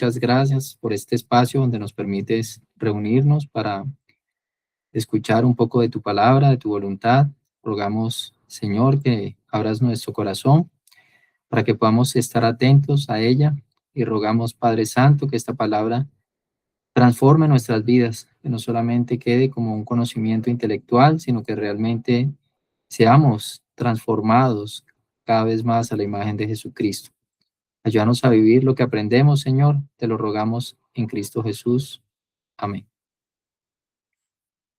muchas gracias por este espacio donde nos permites reunirnos para escuchar un poco de tu palabra, de tu voluntad. Rogamos, Señor, que abras nuestro corazón para que podamos estar atentos a ella y rogamos, Padre Santo, que esta palabra transforme nuestras vidas, que no solamente quede como un conocimiento intelectual, sino que realmente seamos transformados cada vez más a la imagen de Jesucristo. Ayúdanos a vivir lo que aprendemos, Señor. Te lo rogamos en Cristo Jesús. Amén.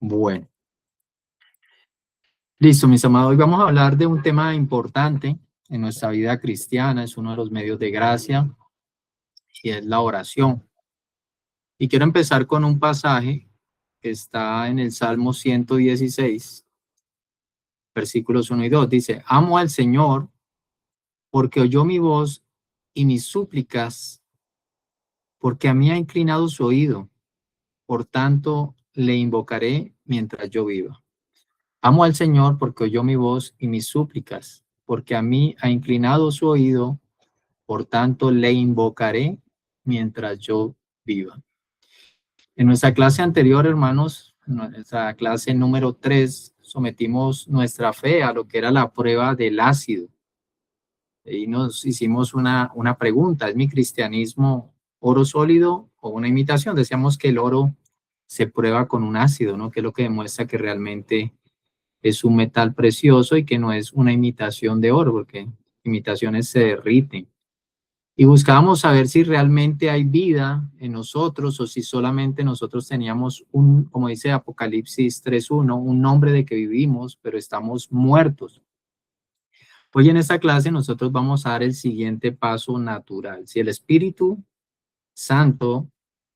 Bueno, listo, mis amados. Hoy vamos a hablar de un tema importante en nuestra vida cristiana. Es uno de los medios de gracia y es la oración. Y quiero empezar con un pasaje que está en el Salmo 116, versículos 1 y 2. Dice, amo al Señor porque oyó mi voz y mis súplicas, porque a mí ha inclinado su oído. Por tanto, le invocaré mientras yo viva. Amo al Señor porque oyó mi voz y mis súplicas, porque a mí ha inclinado su oído, por tanto le invocaré mientras yo viva. En nuestra clase anterior, hermanos, en nuestra clase número 3, sometimos nuestra fe a lo que era la prueba del ácido. Y nos hicimos una pregunta, ¿es mi cristianismo oro sólido o una imitación? Decíamos que el oro se prueba con un ácido, ¿no? Que es lo que demuestra que realmente es un metal precioso y que no es una imitación de oro, porque imitaciones se derriten. Y buscábamos saber si realmente hay vida en nosotros o si solamente nosotros teníamos un, como dice Apocalipsis 3:1, un nombre de que vivimos, pero estamos muertos. Hoy en esta clase nosotros vamos a dar el siguiente paso natural. Si el Espíritu Santo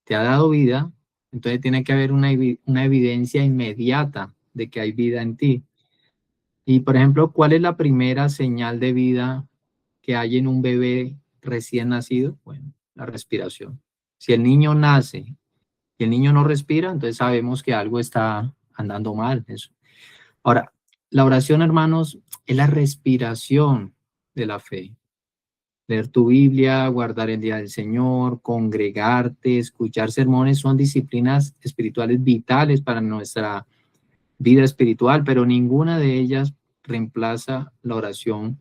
te ha dado vida, entonces tiene que haber una evidencia inmediata de que hay vida en ti. Y, por ejemplo, ¿cuál es la primera señal de vida que hay en un bebé recién nacido? Bueno, la respiración. Si el niño nace y el niño no respira, entonces sabemos que algo está andando mal. Eso. Ahora, la oración, hermanos, es la respiración de la fe. Leer tu Biblia, guardar el día del Señor, congregarte, escuchar sermones son disciplinas espirituales vitales para nuestra vida espiritual, pero ninguna de ellas reemplaza la oración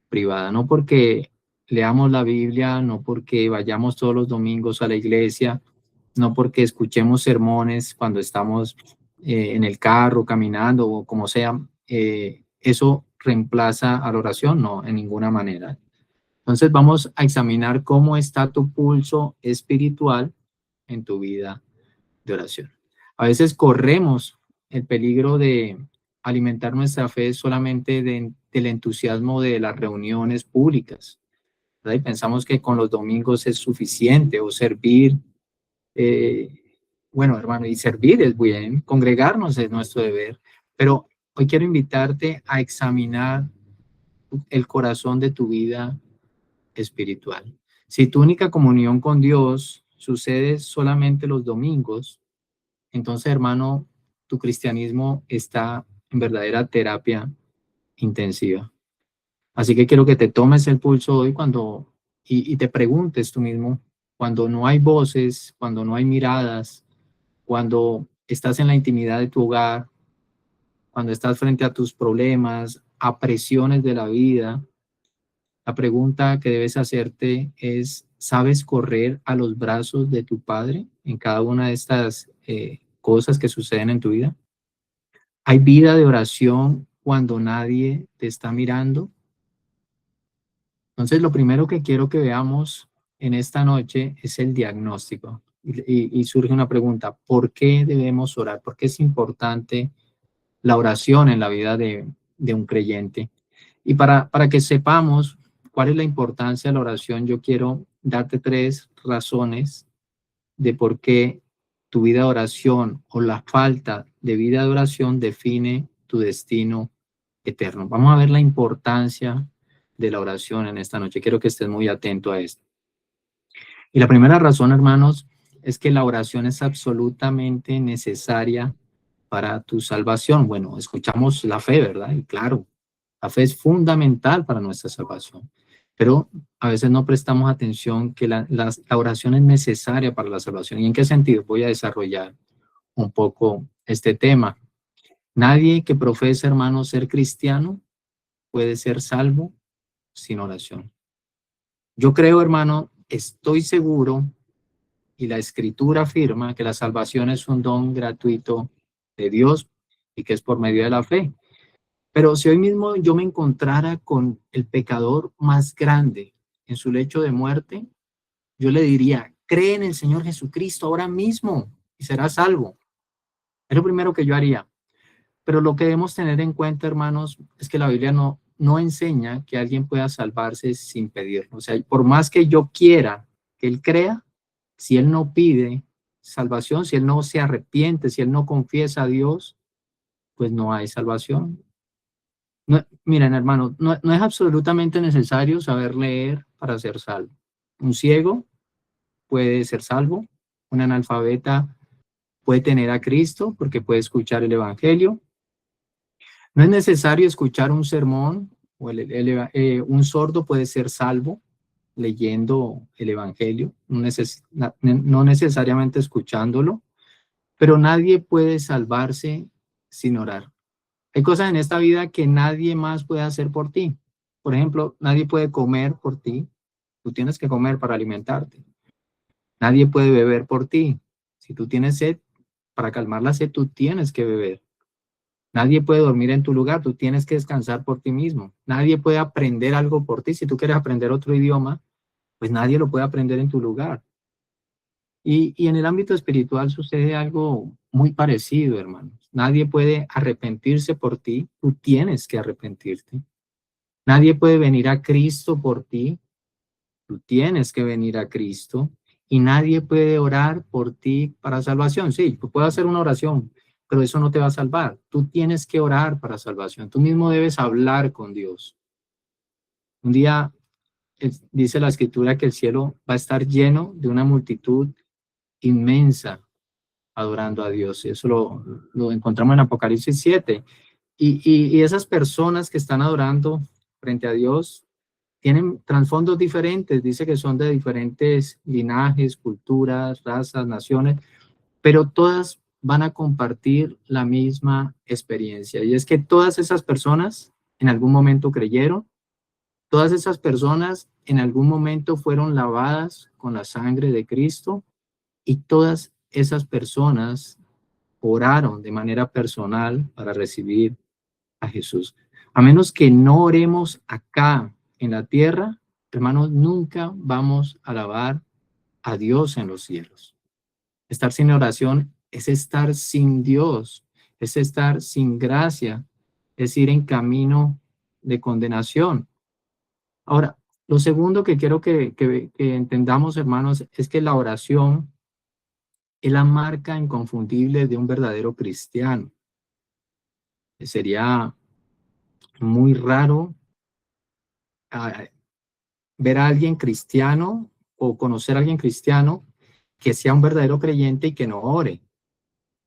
privada. No porque leamos la Biblia, no porque vayamos todos los domingos a la iglesia, no porque escuchemos sermones cuando estamos en el carro, caminando o como sea, eso reemplaza a la oración, no, en ninguna manera. Entonces vamos a examinar cómo está tu pulso espiritual en tu vida de oración. A veces corremos el peligro de alimentar nuestra fe solamente del entusiasmo de las reuniones públicas, ¿verdad? Y pensamos que con los domingos es suficiente o servir. Bueno, hermano, y servir es bien, congregarnos es nuestro deber, pero hoy quiero invitarte a examinar el corazón de tu vida espiritual. Si tu única comunión con Dios sucede solamente los domingos, entonces, hermano, tu cristianismo está en verdadera terapia intensiva. Así que quiero que te tomes el pulso hoy y te preguntes tú mismo, cuando no hay voces, cuando no hay miradas, cuando estás en la intimidad de tu hogar, cuando estás frente a tus problemas, a presiones de la vida, la pregunta que debes hacerte es, ¿sabes correr a los brazos de tu Padre en cada una de estas cosas que suceden en tu vida? ¿Hay vida de oración cuando nadie te está mirando? Entonces, lo primero que quiero que veamos en esta noche es el diagnóstico. Y surge una pregunta, ¿por qué debemos orar? ¿Por qué es importante la oración en la vida de un creyente? Y para que sepamos cuál es la importancia de la oración, yo quiero darte 3 razones de por qué tu vida de oración o la falta de vida de oración define tu destino eterno. Vamos a ver la importancia de la oración en esta noche. Quiero que estés muy atento a esto. Y la primera razón, hermanos, es que la oración es absolutamente necesaria para tu salvación. Bueno, escuchamos la fe, ¿verdad? Y claro, la fe es fundamental para nuestra salvación. Pero a veces no prestamos atención que la oración es necesaria para la salvación. ¿Y en qué sentido? Voy a desarrollar un poco este tema. Nadie que profese, hermano, ser cristiano puede ser salvo sin oración. Yo creo, hermano, estoy seguro, y la Escritura afirma que la salvación es un don gratuito de Dios y que es por medio de la fe. Pero si hoy mismo yo me encontrara con el pecador más grande en su lecho de muerte, yo le diría, cree en el Señor Jesucristo ahora mismo y serás salvo. Es lo primero que yo haría. Pero lo que debemos tener en cuenta, hermanos, es que la Biblia no enseña que alguien pueda salvarse sin pedirlo. O sea, por más que yo quiera que él crea, si él no pide salvación, si él no se arrepiente, si él no confiesa a Dios, pues no hay salvación. No, miren, hermanos, no es absolutamente necesario saber leer para ser salvo. Un ciego puede ser salvo, un analfabeta puede tener a Cristo porque puede escuchar el Evangelio. No es necesario escuchar un sermón, o un sordo puede ser salvo leyendo el Evangelio, no necesariamente escuchándolo, pero nadie puede salvarse sin orar. Hay cosas en esta vida que nadie más puede hacer por ti. Por ejemplo, nadie puede comer por ti. Tú tienes que comer para alimentarte. Nadie puede beber por ti. Si tú tienes sed, para calmar la sed, tú tienes que beber. Nadie puede dormir en tu lugar, tú tienes que descansar por ti mismo. Nadie puede aprender algo por ti. Si tú quieres aprender otro idioma, pues nadie lo puede aprender en tu lugar. Y en el ámbito espiritual sucede algo muy parecido, hermanos. Nadie puede arrepentirse por ti, tú tienes que arrepentirte. Nadie puede venir a Cristo por ti, tú tienes que venir a Cristo. Y nadie puede orar por ti para salvación. Sí, tú puedes hacer una oración, pero eso no te va a salvar. Tú tienes que orar para salvación. Tú mismo debes hablar con Dios. Un día dice la Escritura que el cielo va a estar lleno de una multitud inmensa adorando a Dios. Eso lo encontramos en Apocalipsis 7. Y esas personas que están adorando frente a Dios tienen trasfondos diferentes. Dice que son de diferentes linajes, culturas, razas, naciones, pero todas van a compartir la misma experiencia. Y es que todas esas personas en algún momento creyeron, todas esas personas en algún momento fueron lavadas con la sangre de Cristo y todas esas personas oraron de manera personal para recibir a Jesús. A menos que no oremos acá en la tierra, hermanos, nunca vamos a alabar a Dios en los cielos. Estar sin oración es estar sin Dios, es estar sin gracia, es ir en camino de condenación. Ahora, lo segundo que quiero que entendamos, hermanos, es que la oración es la marca inconfundible de un verdadero cristiano. Sería muy raro ver a alguien cristiano o conocer a alguien cristiano que sea un verdadero creyente y que no ore.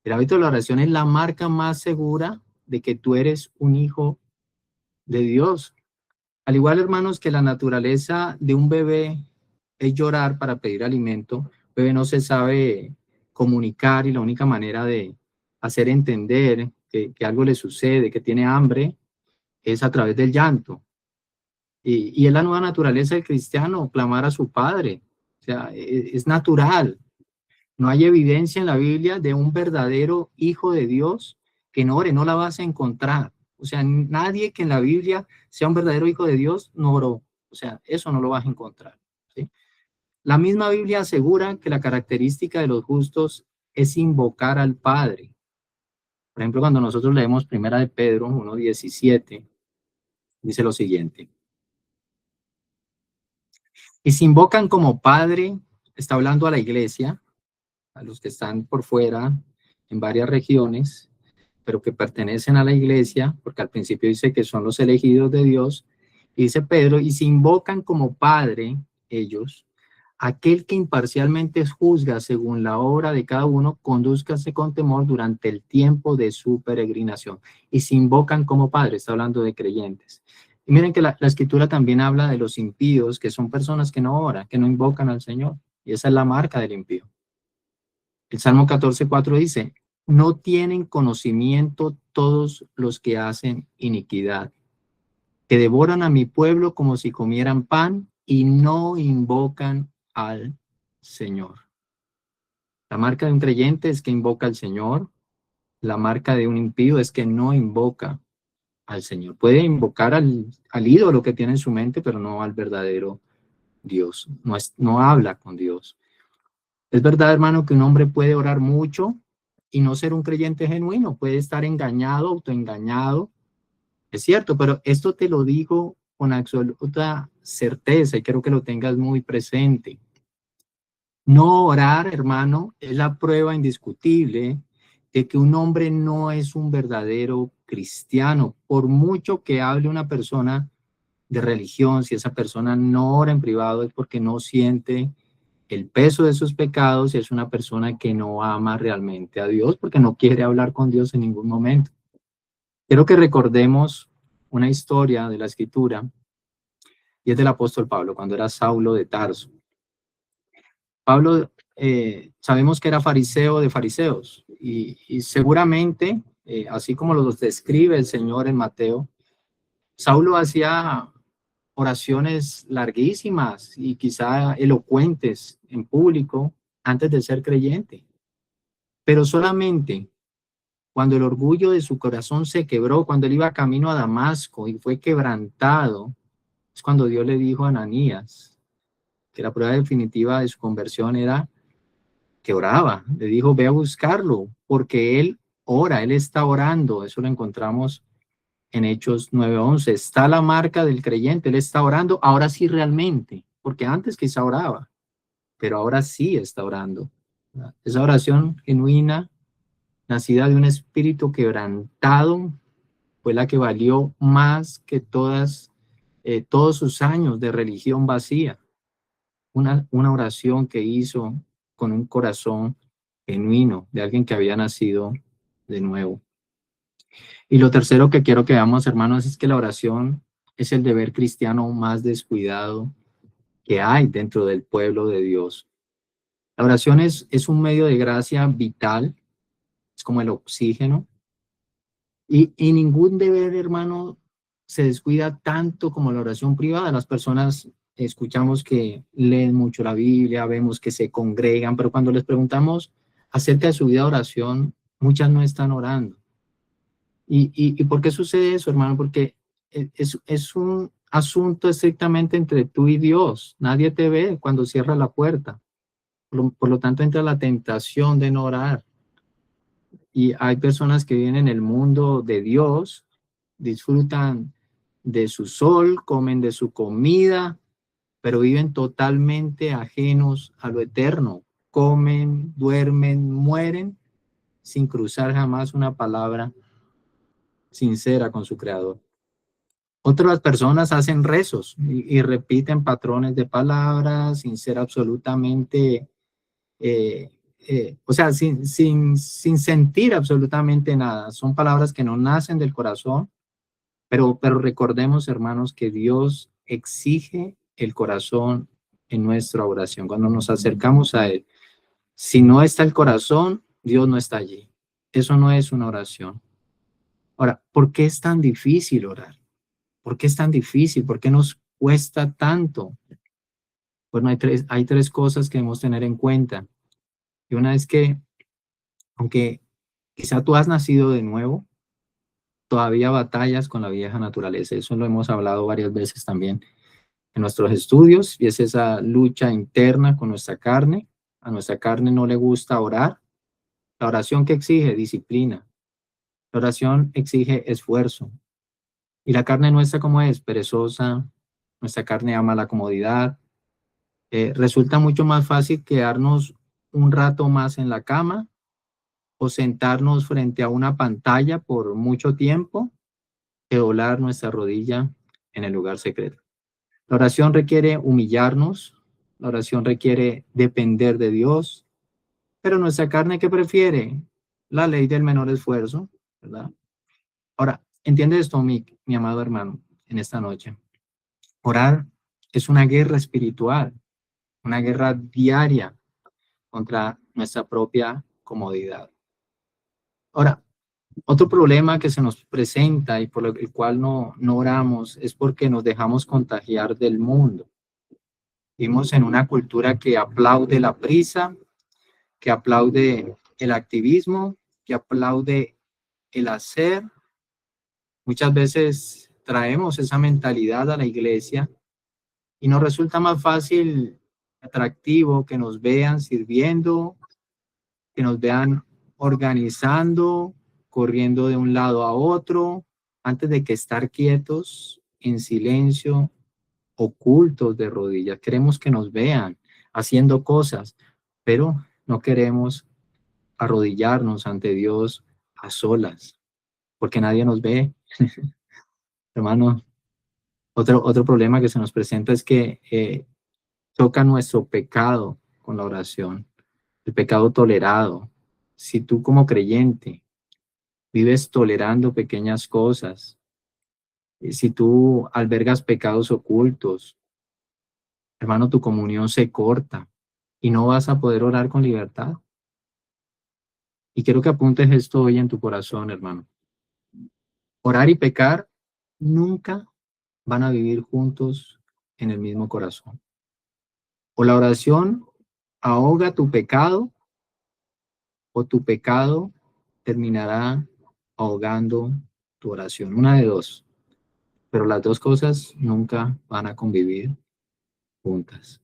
El hábito de la oración es la marca más segura de que tú eres un hijo de Dios. Al igual, hermanos, que la naturaleza de un bebé es llorar para pedir alimento, el bebé no se sabe comunicar y la única manera de hacer entender que algo le sucede, que tiene hambre, es a través del llanto. Y es la nueva naturaleza del cristiano, clamar a su Padre. O sea, es natural. No hay evidencia en la Biblia de un verdadero hijo de Dios que no ore, no la vas a encontrar. O sea, nadie que en la Biblia sea un verdadero hijo de Dios no oró. O sea, eso no lo vas a encontrar. ¿Sí? La misma Biblia asegura que la característica de los justos es invocar al Padre. Por ejemplo, cuando nosotros leemos Primera de Pedro 1:17, dice lo siguiente. Y se invocan como Padre, está hablando a la iglesia, a los que están por fuera en varias regiones, pero que pertenecen a la iglesia, porque al principio dice que son los elegidos de Dios, y dice Pedro, y se invocan como Padre ellos, aquel que imparcialmente juzga según la obra de cada uno, condúzcase con temor durante el tiempo de su peregrinación. Y se invocan como Padre, está hablando de creyentes. Y miren que la escritura también habla de los impíos, que son personas que no oran, que no invocan al Señor. Y esa es la marca del impío. El Salmo 14:4 dice, no tienen conocimiento todos los que hacen iniquidad, que devoran a mi pueblo como si comieran pan y no invocan al Señor. La marca de un creyente es que invoca al Señor. La marca de un impío es que no invoca al Señor. Puede invocar al ídolo que tiene en su mente, pero no al verdadero Dios. No habla con Dios. Es verdad, hermano, que un hombre puede orar mucho y no ser un creyente genuino. Puede estar engañado, autoengañado. Es cierto, pero esto te lo digo con absoluta certeza y quiero que lo tengas muy presente. No orar, hermano, es la prueba indiscutible de que un hombre no es un verdadero cristiano. Por mucho que hable una persona de religión, si esa persona no ora en privado es porque no siente el peso de sus pecados y es una persona que no ama realmente a Dios porque no quiere hablar con Dios en ningún momento. Quiero que recordemos una historia de la Escritura y es del apóstol Pablo, cuando era Saulo de Tarso. Pablo, sabemos que era fariseo de fariseos y seguramente, así como los describe el Señor en Mateo, Saulo hacía oraciones larguísimas y quizá elocuentes en público antes de ser creyente, pero solamente cuando el orgullo de su corazón se quebró, cuando él iba camino a Damasco y fue quebrantado, es cuando Dios le dijo a Ananías que la prueba definitiva de su conversión era que oraba. Le dijo, ve a buscarlo, porque él ora, él está orando. Eso lo encontramos en Hechos 9:11. Está la marca del creyente, él está orando, ahora sí realmente, porque antes quizá oraba, pero ahora sí está orando. Esa oración genuina, nacida de un espíritu quebrantado, fue la que valió más que todos sus años de religión vacía. Una oración que hizo con un corazón genuino de alguien que había nacido de nuevo. Y lo tercero que quiero que veamos, hermanos, es que la oración es el deber cristiano más descuidado que hay dentro del pueblo de Dios. La oración es un medio de gracia vital, es como el oxígeno, y ningún deber, hermano, se descuida tanto como la oración privada. Las personas escuchamos que leen mucho la Biblia, vemos que se congregan, pero cuando les preguntamos acerca de su vida de oración, muchas no están orando. ¿Y por qué sucede eso, hermano? Porque es un asunto estrictamente entre tú y Dios. Nadie te ve cuando cierra la puerta. Por lo tanto, entra la tentación de no orar. Y hay personas que viven en el mundo de Dios, disfrutan de su sol, comen de su comida, pero viven totalmente ajenos a lo eterno. Comen, duermen, mueren sin cruzar jamás una palabra sincera con su creador. Otras personas hacen rezos y repiten patrones de palabras sin ser absolutamente, o sea, sin sentir absolutamente nada. Son palabras que no nacen del corazón, pero recordemos, hermanos, que Dios exige el corazón en nuestra oración. Cuando nos acercamos a Él, si no está el corazón, Dios no está allí. Eso no es una oración. Ahora, ¿por qué es tan difícil orar? ¿Por qué es tan difícil? ¿Por qué nos cuesta tanto? Bueno, hay tres cosas que debemos tener en cuenta. Y una es que, aunque quizá tú has nacido de nuevo, todavía batallas con la vieja naturaleza. Eso lo hemos hablado varias veces también en nuestros estudios, y es esa lucha interna con nuestra carne. A nuestra carne no le gusta orar. La oración que exige disciplina. La oración exige esfuerzo. Y la carne nuestra, ¿cómo es? Perezosa. Nuestra carne ama la comodidad. Resulta mucho más fácil quedarnos un rato más en la cama o sentarnos frente a una pantalla por mucho tiempo que doblar nuestra rodilla en el lugar secreto. La oración requiere humillarnos, la oración requiere depender de Dios, pero nuestra carne, ¿qué prefiere? La ley del menor esfuerzo, ¿verdad? Ahora, entiende esto, mi amado hermano. en esta noche. Orar es una guerra espiritual, una guerra diaria contra nuestra propia comodidad. Ahora, otro problema que se nos presenta y por el cual no oramos es porque nos dejamos contagiar del mundo. Vivimos en una cultura que aplaude la prisa, que aplaude el activismo, que aplaude el hacer. Muchas veces traemos esa mentalidad a la iglesia y nos resulta más fácil, atractivo, que nos vean sirviendo, que nos vean organizando, corriendo de un lado a otro, antes de que estar quietos, en silencio, ocultos de rodillas. Queremos que nos vean haciendo cosas, pero no queremos arrodillarnos ante Dios a solas, porque nadie nos ve. Hermano, otro problema que se nos presenta es que toca nuestro pecado con la oración, el pecado tolerado. Si tú como creyente vives tolerando pequeñas cosas, si tú albergas pecados ocultos, hermano, tu comunión se corta y no vas a poder orar con libertad. Y quiero que apuntes esto hoy en tu corazón, hermano. Orar y pecar nunca van a vivir juntos en el mismo corazón. O la oración ahoga tu pecado, o tu pecado terminará ahogando tu oración. Una de dos. Pero las dos cosas nunca van a convivir juntas.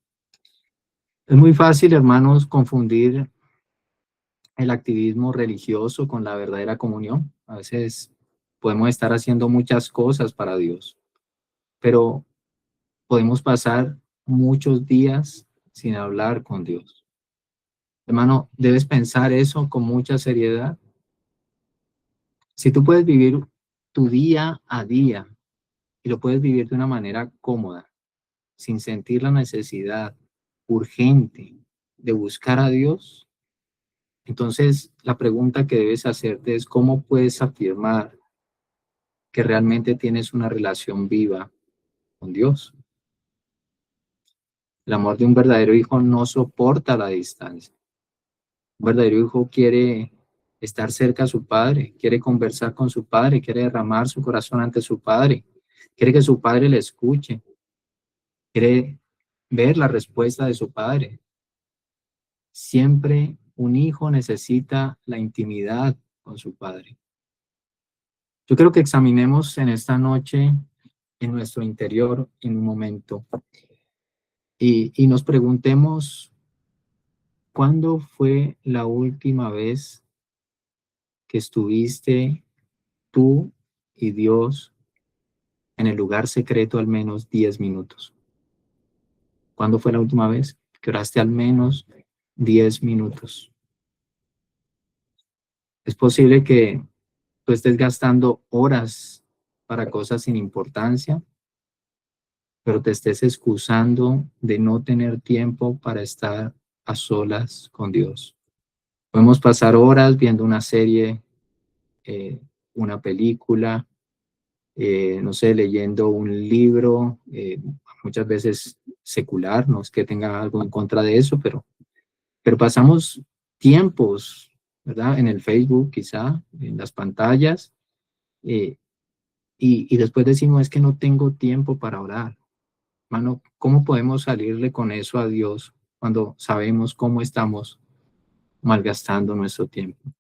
Es muy fácil, hermanos, confundir el activismo religioso con la verdadera comunión. A veces podemos estar haciendo muchas cosas para Dios, pero podemos pasar muchos días sin hablar con Dios. Hermano, debes pensar eso con mucha seriedad. Si tú puedes vivir tu día a día y lo puedes vivir de una manera cómoda, sin sentir la necesidad urgente de buscar a Dios, entonces la pregunta que debes hacerte es cómo puedes afirmar que realmente tienes una relación viva con Dios. El amor de un verdadero hijo no soporta la distancia. Un verdadero hijo quiere estar cerca a su padre, quiere conversar con su padre, quiere derramar su corazón ante su padre, quiere que su padre le escuche, quiere ver la respuesta de su padre. Siempre un hijo necesita la intimidad con su padre. Yo creo que examinemos en esta noche en nuestro interior en un momento y nos preguntemos, ¿cuándo fue la última vez que estuviste tú y Dios en el lugar secreto al menos 10 minutos? ¿Cuándo fue la última vez que oraste al menos 10 minutos? Es posible que tú estés gastando horas para cosas sin importancia, pero te estés excusando de no tener tiempo para estar a solas con Dios. Podemos pasar horas viendo una serie, una película, no sé, leyendo un libro, muchas veces secular, no es que tenga algo en contra de eso, pero pasamos tiempos, ¿verdad? En el Facebook quizá, en las pantallas, eh, y después decimos, es que no tengo tiempo para orar. Hermano, ¿cómo podemos salirle con eso a Dios cuando sabemos cómo estamos malgastando nuestro tiempo?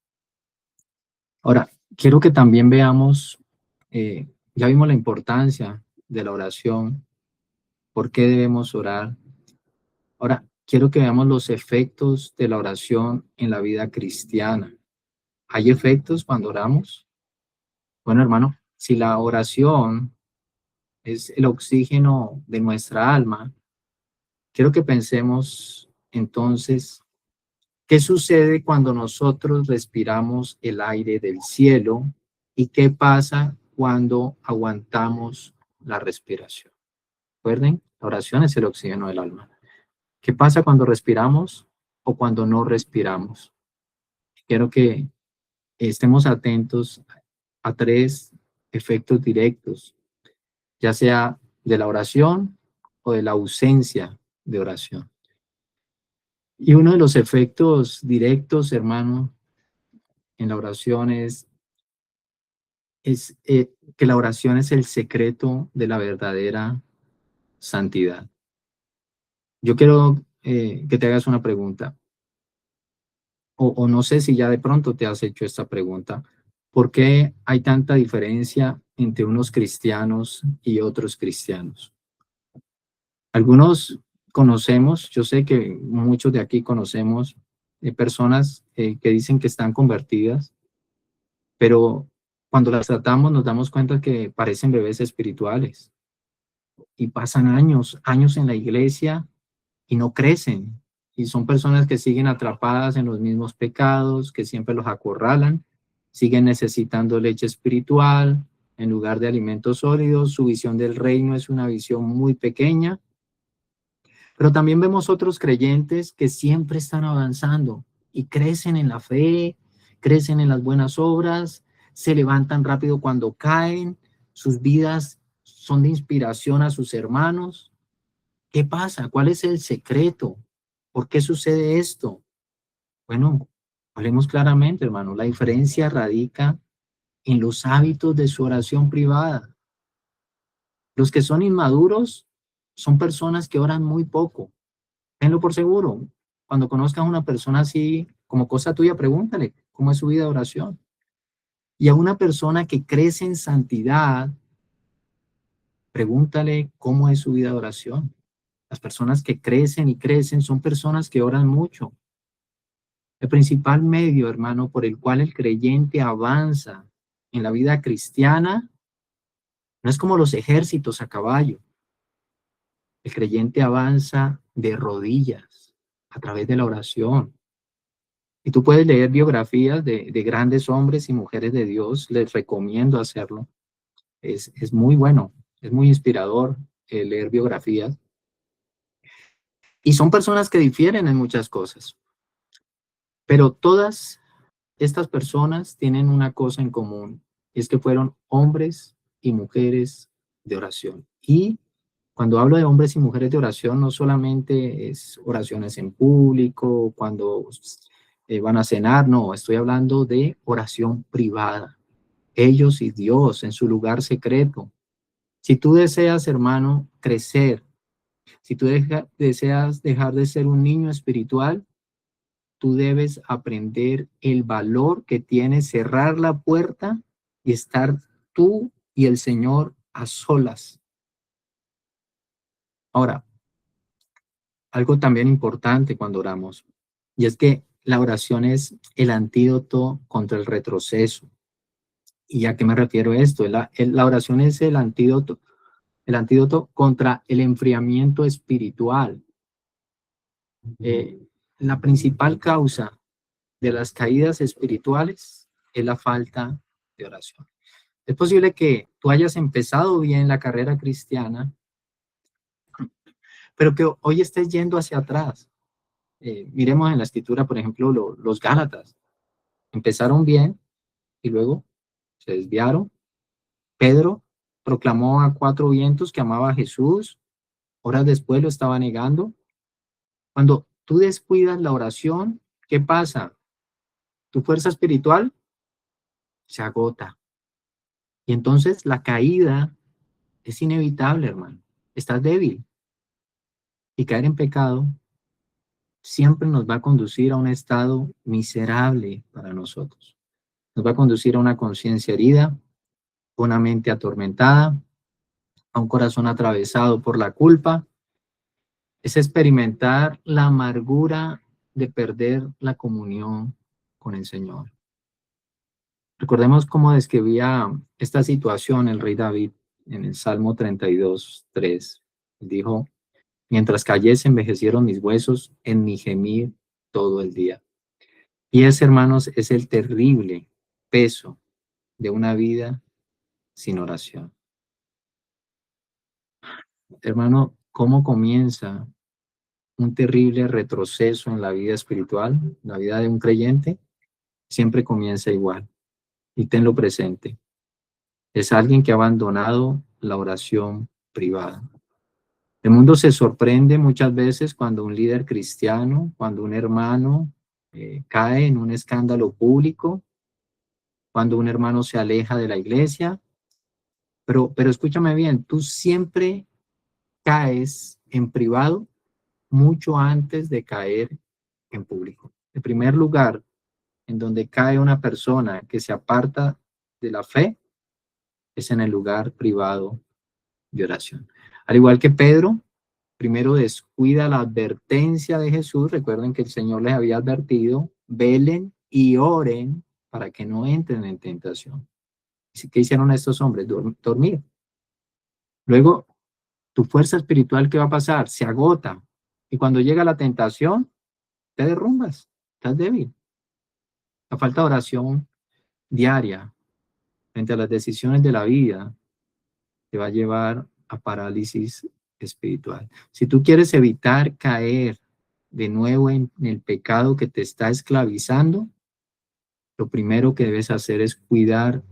Ahora, quiero que también veamos, ya vimos la importancia de la oración, por qué debemos orar. Ahora, quiero que veamos los efectos de la oración en la vida cristiana. ¿Hay efectos cuando oramos? Bueno, hermano, si la oración es el oxígeno de nuestra alma, quiero que pensemos entonces, ¿qué sucede cuando nosotros respiramos el aire del cielo y qué pasa cuando aguantamos la respiración? Recuerden, la oración es el oxígeno del alma. ¿Qué pasa cuando respiramos o cuando no respiramos? Quiero que estemos atentos a tres efectos directos ya sea de la oración o de la ausencia de oración. Y uno de los efectos directos, hermano, en la oración es que la oración es el secreto de la verdadera santidad. Yo quiero que te hagas una pregunta, o no sé si ya de pronto te has hecho esta pregunta. ¿Por qué hay tanta diferencia entre unos cristianos y otros cristianos? Algunos conocemos, yo sé que muchos de aquí conocemos personas que dicen que están convertidas, pero cuando las tratamos nos damos cuenta que parecen bebés espirituales y pasan años, años en la iglesia y no crecen. Y son personas que siguen atrapadas en los mismos pecados, que siempre los acorralan, siguen necesitando leche espiritual en lugar de alimentos sólidos. Su visión del reino es una visión muy pequeña. Pero también vemos otros creyentes que siempre están avanzando y crecen en la fe, crecen en las buenas obras, se levantan rápido cuando caen, sus vidas son de inspiración a sus hermanos. ¿Qué pasa? ¿Cuál es el secreto? ¿Por qué sucede esto? Bueno, hablemos claramente, hermano. La diferencia radica en los hábitos de su oración privada. Los que son inmaduros son personas que oran muy poco. Tenlo por seguro. Cuando conozcas a una persona así, como cosa tuya, pregúntale cómo es su vida de oración. Y a una persona que crece en santidad, pregúntale cómo es su vida de oración. Las personas que crecen y crecen son personas que oran mucho. El principal medio, hermano, por el cual el creyente avanza en la vida cristiana no es como los ejércitos a caballo. El creyente avanza de rodillas a través de la oración. Y tú puedes leer biografías de grandes hombres y mujeres de Dios, les recomiendo hacerlo. Es muy bueno, es muy inspirador leer biografías. Y son personas que difieren en muchas cosas, pero todas estas personas tienen una cosa en común, y es que fueron hombres y mujeres de oración. Y cuando hablo de hombres y mujeres de oración, no solamente es oraciones en público, cuando van a cenar, no, estoy hablando de oración privada. Ellos y Dios en su lugar secreto. Si tú deseas, hermano, crecer, si tú deseas dejar de ser un niño espiritual, tú debes aprender el valor que tiene cerrar la puerta y estar tú y el Señor a solas. Ahora, algo también importante cuando oramos, y es que la oración es el antídoto contra el retroceso. ¿Y a qué me refiero esto? La oración es el antídoto contra el enfriamiento espiritual. La principal causa de las caídas espirituales es la falta de oración. Es posible que tú hayas empezado bien la carrera cristiana, pero que hoy estés yendo hacia atrás. Miremos en la escritura, por ejemplo, los Gálatas. Empezaron bien y luego se desviaron. Pedro proclamó a cuatro vientos que amaba a Jesús. Horas después lo estaba negando. Cuando tú descuidas la oración, ¿qué pasa? Tu fuerza espiritual se agota. Y entonces la caída es inevitable, hermano. Estás débil. Y caer en pecado siempre nos va a conducir a un estado miserable para nosotros. Nos va a conducir a una conciencia herida, una mente atormentada, a un corazón atravesado por la culpa. Es experimentar la amargura de perder la comunión con el Señor. Recordemos cómo describía esta situación el rey David en el Salmo 32:3. Dijo: mientras callé se envejecieron mis huesos en mi gemir todo el día. Y ese, hermanos, es el terrible peso de una vida sin oración. Hermano, ¿cómo comienza un terrible retroceso en la vida espiritual, la vida de un creyente? Siempre comienza igual. Y tenlo presente. Es alguien que ha abandonado la oración privada. El mundo se sorprende muchas veces cuando un líder cristiano, cuando un hermano cae en un escándalo público, cuando un hermano se aleja de la iglesia, pero escúchame bien, tú siempre caes en privado mucho antes de caer en público. En primer lugar, en donde cae una persona que se aparta de la fe, es en el lugar privado de oración. Al igual que Pedro, primero descuida la advertencia de Jesús. Recuerden que el Señor les había advertido, velen y oren para que no entren en tentación. Así que hicieron estos hombres, dormir. Luego, tu fuerza espiritual, ¿qué va a pasar? Se agota. Y cuando llega la tentación, te derrumbas, estás débil. La falta de oración diaria frente a las decisiones de la vida te va a llevar a parálisis espiritual. Si tú quieres evitar caer de nuevo en el pecado que te está esclavizando, lo primero que debes hacer es cuidar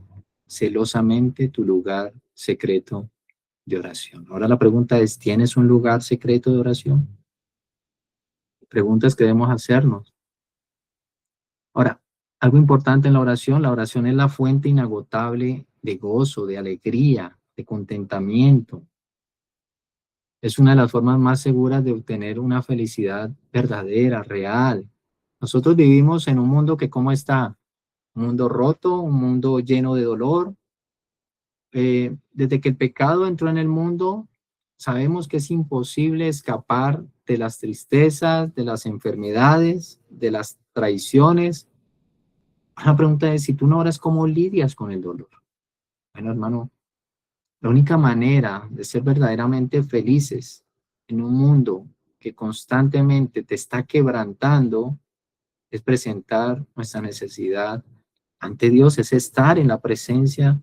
celosamente tu lugar secreto de oración. Ahora la pregunta es, ¿tienes un lugar secreto de oración? Preguntas que debemos hacernos. Ahora, algo importante en la oración es la fuente inagotable de gozo, de alegría, de contentamiento. Es una de las formas más seguras de obtener una felicidad verdadera, real. Nosotros vivimos en un mundo que, ¿cómo está? Un mundo roto, un mundo lleno de dolor. Desde que el pecado entró en el mundo, sabemos que es imposible escapar de las tristezas, de las enfermedades, de las traiciones. La pregunta es, si tú no oras, ¿cómo lidias con el dolor? Bueno, hermano, la única manera de ser verdaderamente felices en un mundo que constantemente te está quebrantando es presentar nuestra necesidad ante Dios, es estar en la presencia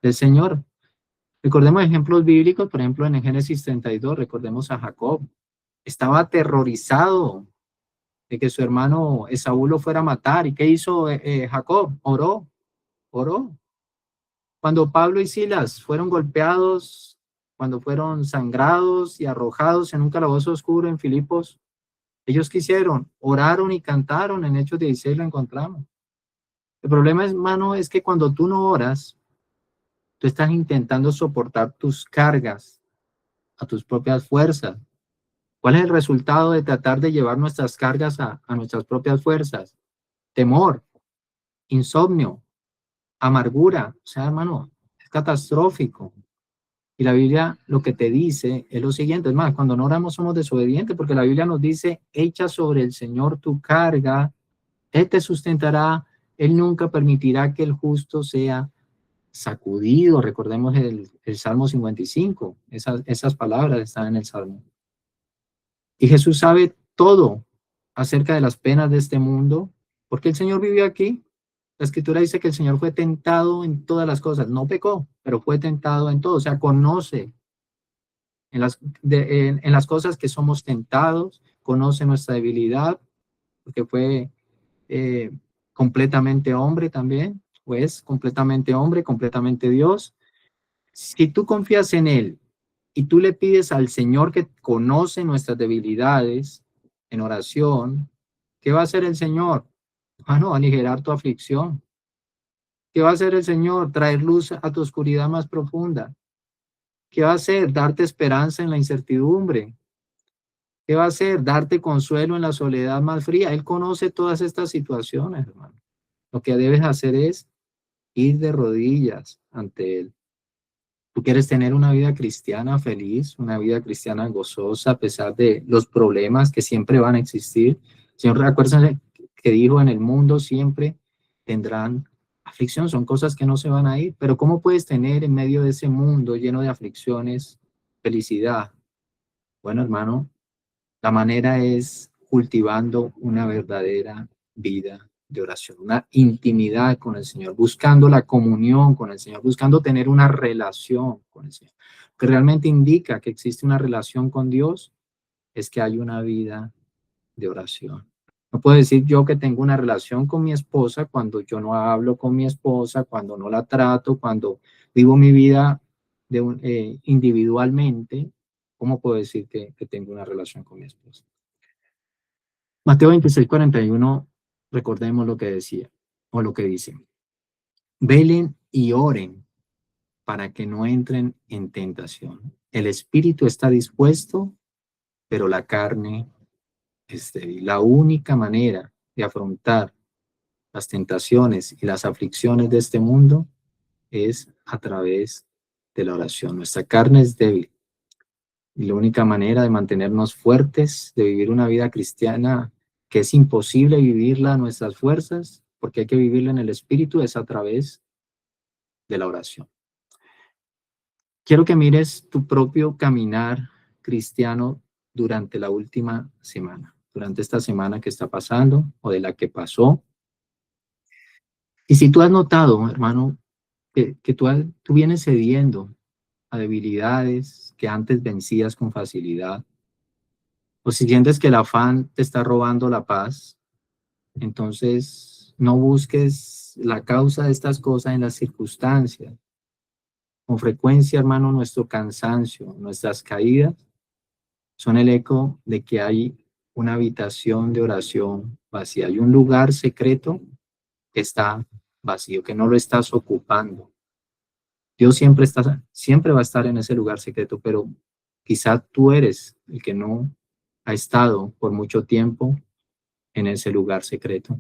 del Señor. Recordemos ejemplos bíblicos, por ejemplo, en el Génesis 32, recordemos a Jacob. Estaba aterrorizado de que su hermano Esaú lo fuera a matar. ¿Y qué hizo Jacob? Oró. Cuando Pablo y Silas fueron golpeados, cuando fueron sangrados y arrojados en un calabozo oscuro en Filipos, ellos quisieron, oraron y cantaron. En Hechos 16 lo encontramos. El problema, hermano, es que cuando tú no oras, tú estás intentando soportar tus cargas a tus propias fuerzas. ¿Cuál es el resultado de tratar de llevar nuestras cargas a nuestras propias fuerzas? Temor, insomnio, amargura. O sea, hermano, es catastrófico. Y la Biblia lo que te dice es lo siguiente, es más, cuando no oramos somos desobedientes, porque la Biblia nos dice, echa sobre el Señor tu carga, Él te sustentará, Él nunca permitirá que el justo sea sacudido. Recordemos el Salmo 55, esas palabras están en el Salmo. Y Jesús sabe todo acerca de las penas de este mundo, porque el Señor vivió aquí. La Escritura dice que el Señor fue tentado en todas las cosas, no pecó, pero fue tentado en todo, o sea, conoce en las cosas que somos tentados, conoce nuestra debilidad, porque fue eh, completamente hombre también, pues completamente hombre, completamente Dios. Si tú confías en Él y tú le pides al Señor que conoce nuestras debilidades en oración, ¿qué va a hacer el Señor? Va a aligerar tu aflicción. ¿Qué va a hacer el Señor? Traer luz a tu oscuridad más profunda. ¿Qué va a hacer? Darte esperanza en la incertidumbre. ¿Qué va a hacer? Darte consuelo en la soledad más fría. Él conoce todas estas situaciones, hermano. Lo que debes hacer es ir de rodillas ante Él. Tú quieres tener una vida cristiana feliz, una vida cristiana gozosa, a pesar de los problemas que siempre van a existir. Señor, acuérdense que dijo, en el mundo siempre tendrán aflicción, son cosas que no se van a ir, pero ¿cómo puedes tener en medio de ese mundo lleno de aflicciones felicidad? Bueno, hermano, la manera es cultivando una verdadera vida de oración, una intimidad con el Señor, buscando la comunión con el Señor, buscando tener una relación con el Señor. Lo que realmente indica que existe una relación con Dios es que hay una vida de oración. No puedo decir yo que tengo una relación con mi esposa cuando yo no hablo con mi esposa, cuando no la trato, cuando vivo mi vida individualmente, ¿cómo puedo decir que tengo una relación con mi esposa? Mateo 26:41, recordemos lo que decía, o lo que dice. Velen y oren para que no entren en tentación. El espíritu está dispuesto, pero la carne es débil. La única manera de afrontar las tentaciones y las aflicciones de este mundo es a través de la oración. Nuestra carne es débil y la única manera de mantenernos fuertes, de vivir una vida cristiana que es imposible vivirla a nuestras fuerzas, porque hay que vivirla en el espíritu, es a través de la oración. Quiero que mires tu propio caminar cristiano durante la última semana, durante esta semana que está pasando o de la que pasó. Y si tú has notado, hermano, que tú vienes cediendo a debilidades que antes vencías con facilidad, o si sientes que el afán te está robando la paz, entonces no busques la causa de estas cosas en las circunstancias. Con frecuencia, hermano, nuestro cansancio, nuestras caídas, son el eco de que hay una habitación de oración vacía, hay un lugar secreto que está vacío, que no lo estás ocupando. Dios siempre va a estar en ese lugar secreto, pero quizá tú eres el que no ha estado por mucho tiempo en ese lugar secreto.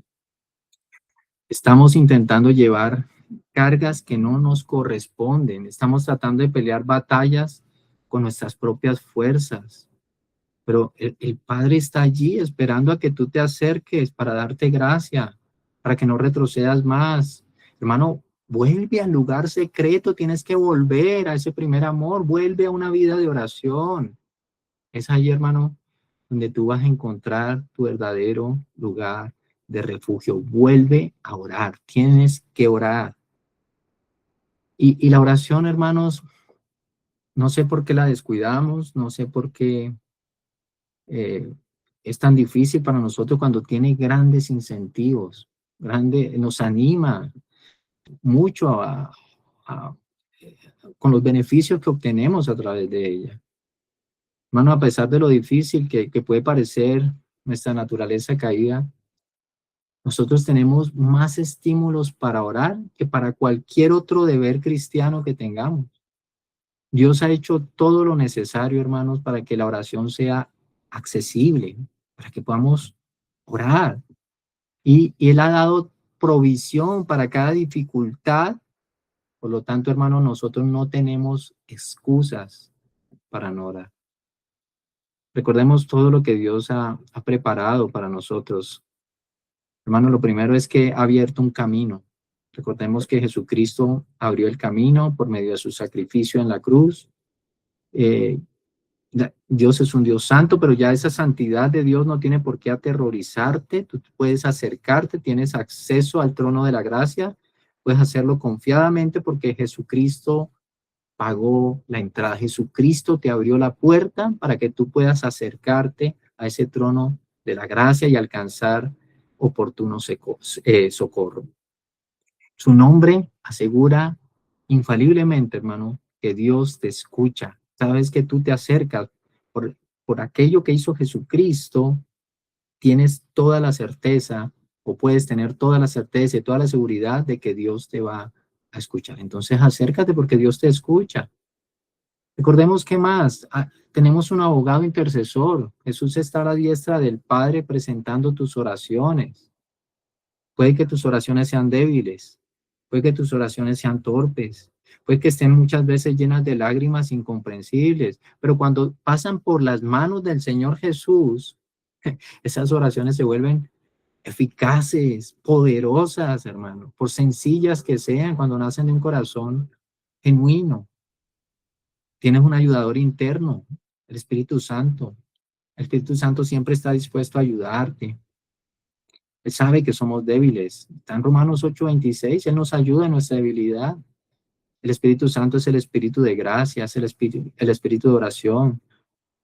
Estamos intentando llevar cargas que no nos corresponden. Estamos tratando de pelear batallas con nuestras propias fuerzas. Pero el Padre está allí esperando a que tú te acerques para darte gracia, para que no retrocedas más. Hermano, vuelve al lugar secreto, tienes que volver a ese primer amor, vuelve a una vida de oración. Es ahí, hermano, donde tú vas a encontrar tu verdadero lugar de refugio. Vuelve a orar, tienes que orar. Y la oración, hermanos, no sé por qué la descuidamos, no sé por qué eh, es tan difícil para nosotros cuando tiene grandes incentivos, nos anima mucho a, con los beneficios que obtenemos a través de ella. Hermano, a pesar de lo difícil que puede parecer nuestra naturaleza caída, nosotros tenemos más estímulos para orar que para cualquier otro deber cristiano que tengamos. Dios ha hecho todo lo necesario, hermanos, para que la oración sea accesible, para que podamos orar. Y Él ha dado provisión para cada dificultad. Por lo tanto, hermanos, nosotros no tenemos excusas para no orar. Recordemos todo lo que Dios ha preparado para nosotros. Hermano, lo primero es que ha abierto un camino. Recordemos que Jesucristo abrió el camino por medio de su sacrificio en la cruz. Eh, Dios es un Dios santo, pero ya esa santidad de Dios no tiene por qué aterrorizarte. Tú puedes acercarte, tienes acceso al trono de la gracia, puedes hacerlo confiadamente porque Jesucristo pagó la entrada. Jesucristo te abrió la puerta para que tú puedas acercarte a ese trono de la gracia y alcanzar oportuno socorro. Su nombre asegura infaliblemente, hermano, que Dios te escucha. Cada vez que tú te acercas por aquello que hizo Jesucristo, tienes toda la certeza o puedes tener toda la certeza y toda la seguridad de que Dios te va a escuchar. Entonces acércate porque Dios te escucha. Recordemos que más, tenemos un abogado intercesor. Jesús está a la diestra del Padre presentando tus oraciones. Puede que tus oraciones sean débiles, puede que tus oraciones sean torpes, puede que estén muchas veces llenas de lágrimas incomprensibles, pero cuando pasan por las manos del Señor Jesús, esas oraciones se vuelven eficaces, poderosas, hermano, por sencillas que sean, cuando nacen de un corazón genuino. Tienes un ayudador interno, el Espíritu Santo. El Espíritu Santo siempre está dispuesto a ayudarte. Él sabe que somos débiles. Está en Romanos 8:26, Él nos ayuda en nuestra debilidad. El Espíritu Santo es el Espíritu de gracia, es el espíritu de oración.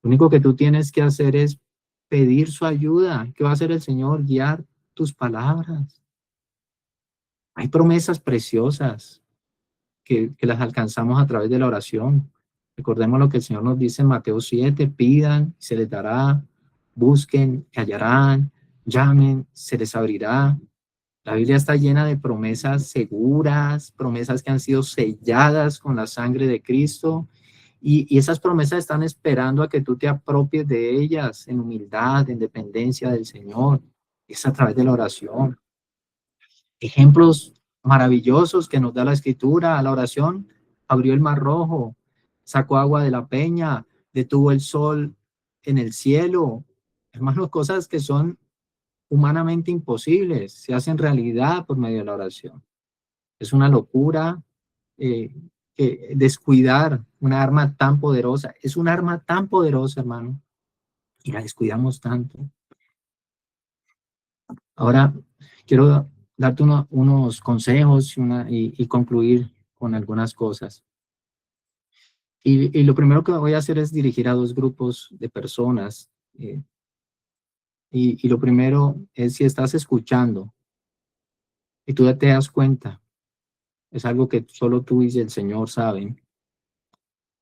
Lo único que tú tienes que hacer es pedir su ayuda. ¿Qué va a hacer el Señor? Guiar tus palabras. Hay promesas preciosas que las alcanzamos a través de la oración. Recordemos lo que el Señor nos dice en Mateo 7, pidan, se les dará, busquen, y hallarán, llamen, se les abrirá. La Biblia está llena de promesas seguras, promesas que han sido selladas con la sangre de Cristo, y esas promesas están esperando a que tú te apropies de ellas en humildad, en dependencia del Señor. Es a través de la oración. Ejemplos maravillosos que nos da la Escritura. La oración abrió el mar rojo, sacó agua de la peña, detuvo el sol en el cielo. Hermanos, cosas que son humanamente imposibles, se hacen realidad por medio de la oración. Es una locura eh, descuidar una arma tan poderosa. Es un arma tan poderosa, hermano, y la descuidamos tanto. Ahora, quiero darte unos consejos y concluir con algunas cosas. Y lo primero que voy a hacer es dirigir a dos grupos de personas. Y lo primero es, si estás escuchando y tú ya te das cuenta, es algo que solo tú y el Señor saben,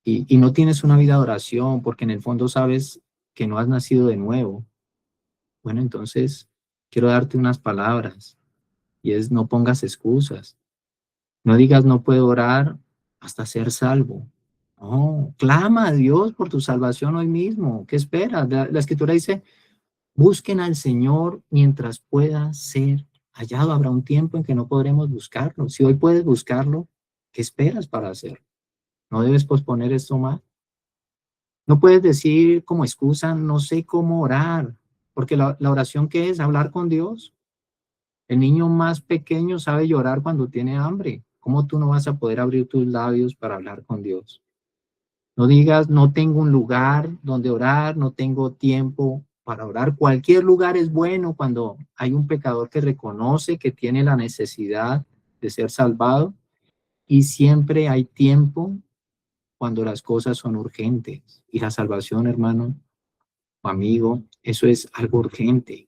y no tienes una vida de oración porque en el fondo sabes que no has nacido de nuevo. Bueno, entonces quiero darte unas palabras, y es: no pongas excusas. No digas no puedo orar hasta ser salvo. No, clama a Dios por tu salvación hoy mismo. ¿Qué esperas? La Escritura dice: busquen al Señor mientras pueda ser hallado. Habrá un tiempo en que no podremos buscarlo. Si hoy puedes buscarlo, ¿qué esperas para hacerlo? No debes posponer esto más. No puedes decir como excusa: no sé cómo orar, porque la oración, ¿qué es? Hablar con Dios. El niño más pequeño sabe llorar cuando tiene hambre. ¿Cómo tú no vas a poder abrir tus labios para hablar con Dios? No digas no tengo un lugar donde orar, no tengo tiempo para orar. Cualquier lugar es bueno cuando hay un pecador que reconoce que tiene la necesidad de ser salvado, y siempre hay tiempo cuando las cosas son urgentes. Y la salvación, hermano o amigo, eso es algo urgente.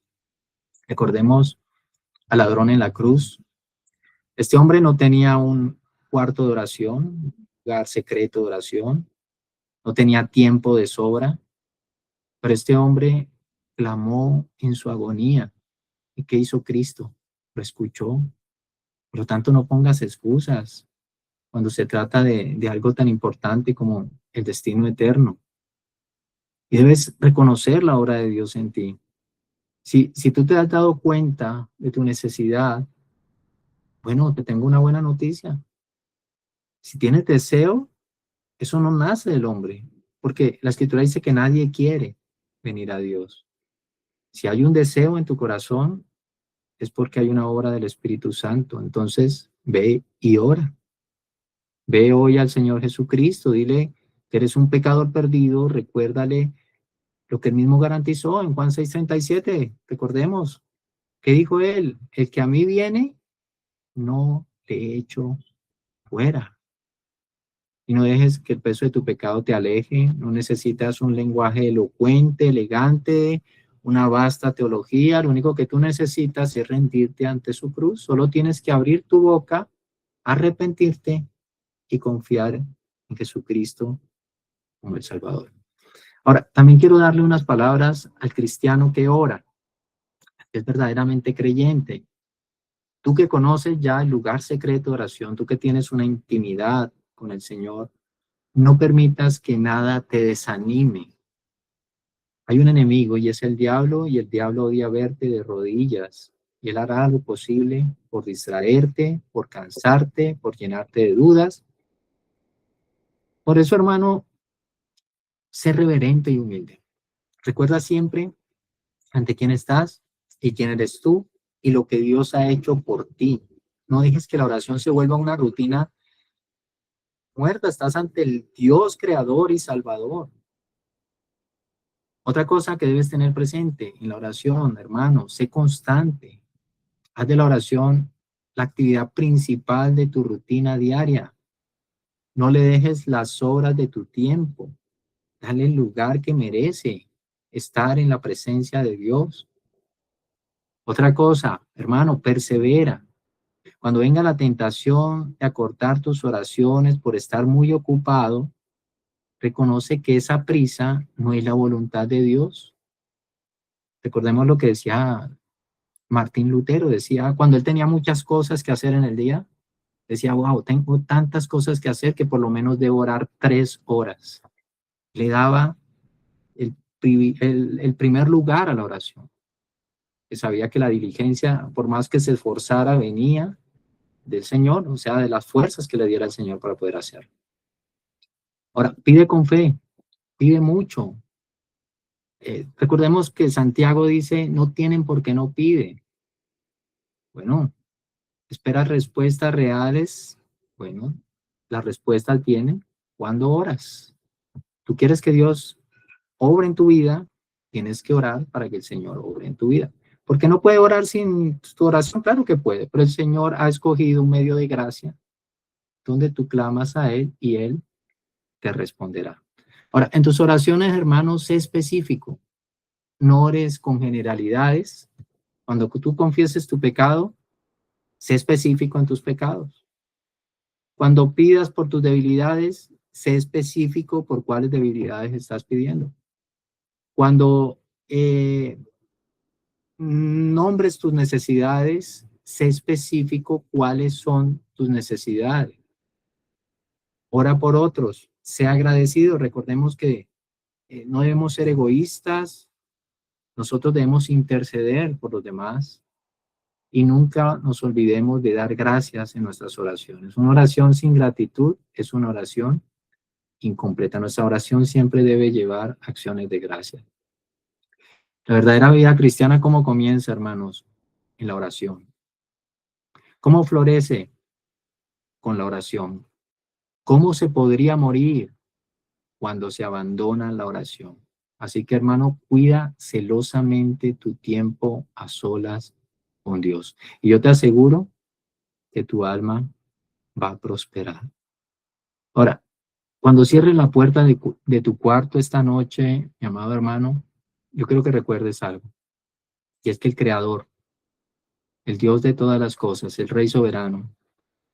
Recordemos al ladrón en la cruz. Este hombre no tenía un cuarto de oración, un lugar secreto de oración, no tenía tiempo de sobra, pero este hombre clamó en su agonía. ¿Y qué hizo Cristo? Lo escuchó. Por lo tanto, no pongas excusas cuando se trata de algo tan importante como el destino eterno. Y debes reconocer la obra de Dios en ti. Si tú te has dado cuenta de tu necesidad, bueno, te tengo una buena noticia. Si tienes deseo, eso no nace del hombre, porque la Escritura dice que nadie quiere venir a Dios. Si hay un deseo en tu corazón, es porque hay una obra del Espíritu Santo. Entonces, ve y ora. Ve hoy al Señor Jesucristo, dile que eres un pecador perdido, recuérdale lo que él mismo garantizó en Juan 6:37. Recordemos, ¿qué dijo él? El que a mí viene, no te echo fuera. Y no dejes que el peso de tu pecado te aleje. No necesitas un lenguaje elocuente, elegante, una vasta teología. Lo único que tú necesitas es rendirte ante su cruz. Solo tienes que abrir tu boca, arrepentirte y confiar en Jesucristo como el Salvador. Ahora, también quiero darle unas palabras al cristiano que ora, que es verdaderamente creyente. Tú que conoces ya el lugar secreto de oración, tú que tienes una intimidad con el Señor, no permitas que nada te desanime. Hay un enemigo y es el diablo, y el diablo odia verte de rodillas. Y él hará lo posible por distraerte, por cansarte, por llenarte de dudas. Por eso, hermano, sé reverente y humilde. Recuerda siempre ante quién estás y quién eres tú y lo que Dios ha hecho por ti. No dejes que la oración se vuelva una rutina muerta. Estás ante el Dios creador y salvador. Otra cosa que debes tener presente en la oración, hermano: sé constante. Haz de la oración la actividad principal de tu rutina diaria. No le dejes las horas de tu tiempo. Dale el lugar que merece: estar en la presencia de Dios. Otra cosa, hermano, persevera. Cuando venga la tentación de acortar tus oraciones por estar muy ocupado, reconoce que esa prisa no es la voluntad de Dios. Recordemos lo que decía Martín Lutero, decía, cuando él tenía muchas cosas que hacer en el día, decía, wow, tengo tantas cosas que hacer que por lo menos debo orar 3 horas. Le daba el primer lugar a la oración, que sabía que la diligencia, por más que se esforzara, venía del Señor, o sea, de las fuerzas que le diera el Señor para poder hacerlo. Ahora, pide con fe, pide mucho. Recordemos que Santiago dice, no tienen por qué no pide. Bueno, espera respuestas reales. Bueno, las respuestas vienen cuando oras. Tú quieres que Dios obre en tu vida, tienes que orar para que el Señor obre en tu vida. ¿Por qué no puede orar sin tu oración? Claro que puede, pero el Señor ha escogido un medio de gracia donde tú clamas a Él y Él te responderá. Ahora, en tus oraciones, hermanos, sé específico. No ores con generalidades. Cuando tú confieses tu pecado, sé específico en tus pecados. Cuando pidas por tus debilidades, sé específico por cuáles debilidades estás pidiendo. Cuando nombres tus necesidades, sé específico cuáles son tus necesidades. Ora por otros, sé agradecido. Recordemos que no debemos ser egoístas, nosotros debemos interceder por los demás y nunca nos olvidemos de dar gracias en nuestras oraciones. Una oración sin gratitud es una oración incompleta. Nuestra oración siempre debe llevar acciones de gracia. La verdadera vida cristiana, ¿cómo comienza, hermanos? En la oración. ¿Cómo florece? Con la oración. ¿Cómo se podría morir? Cuando se abandona la oración. Así que, hermano, cuida celosamente tu tiempo a solas con Dios. Y yo te aseguro que tu alma va a prosperar. Ahora, cuando cierres la puerta de tu cuarto esta noche, mi amado hermano, yo quiero que recuerdes algo. Y es que el Creador, el Dios de todas las cosas, el Rey soberano,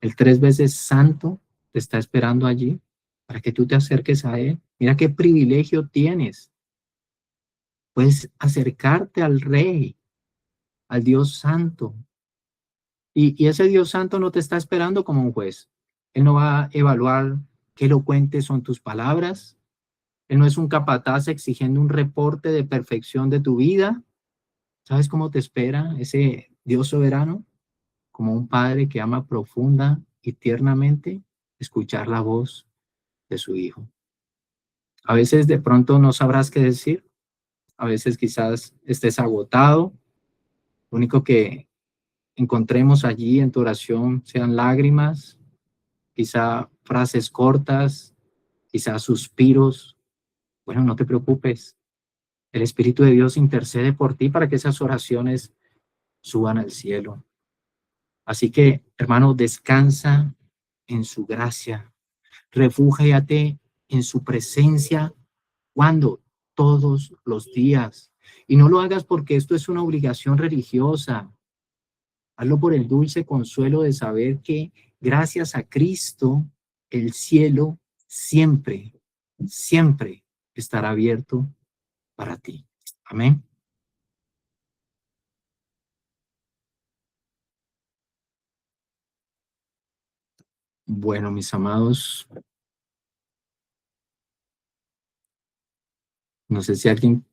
el 3 veces santo, te está esperando allí para que tú te acerques a Él. Mira qué privilegio tienes. Puedes acercarte al Rey, al Dios Santo. Y ese Dios Santo no te está esperando como un juez. Él no va a evaluar qué elocuentes son tus palabras. Él no es un capataz exigiendo un reporte de perfección de tu vida. ¿Sabes cómo te espera ese Dios soberano? Como un padre que ama profunda y tiernamente escuchar la voz de su hijo. A veces de pronto no sabrás qué decir. A veces quizás estés agotado. Lo único que encontremos allí en tu oración sean lágrimas, quizá frases cortas, quizá suspiros. Bueno, no te preocupes. El Espíritu de Dios intercede por ti para que esas oraciones suban al cielo. Así que, hermano, descansa en su gracia. Refúgiate en su presencia. ¿Cuándo? Todos los días. Y no lo hagas porque esto es una obligación religiosa. Hazlo por el dulce consuelo de saber que gracias a Cristo el cielo siempre, siempre estará abierto para ti. Amén. Bueno, mis amados, no sé si alguien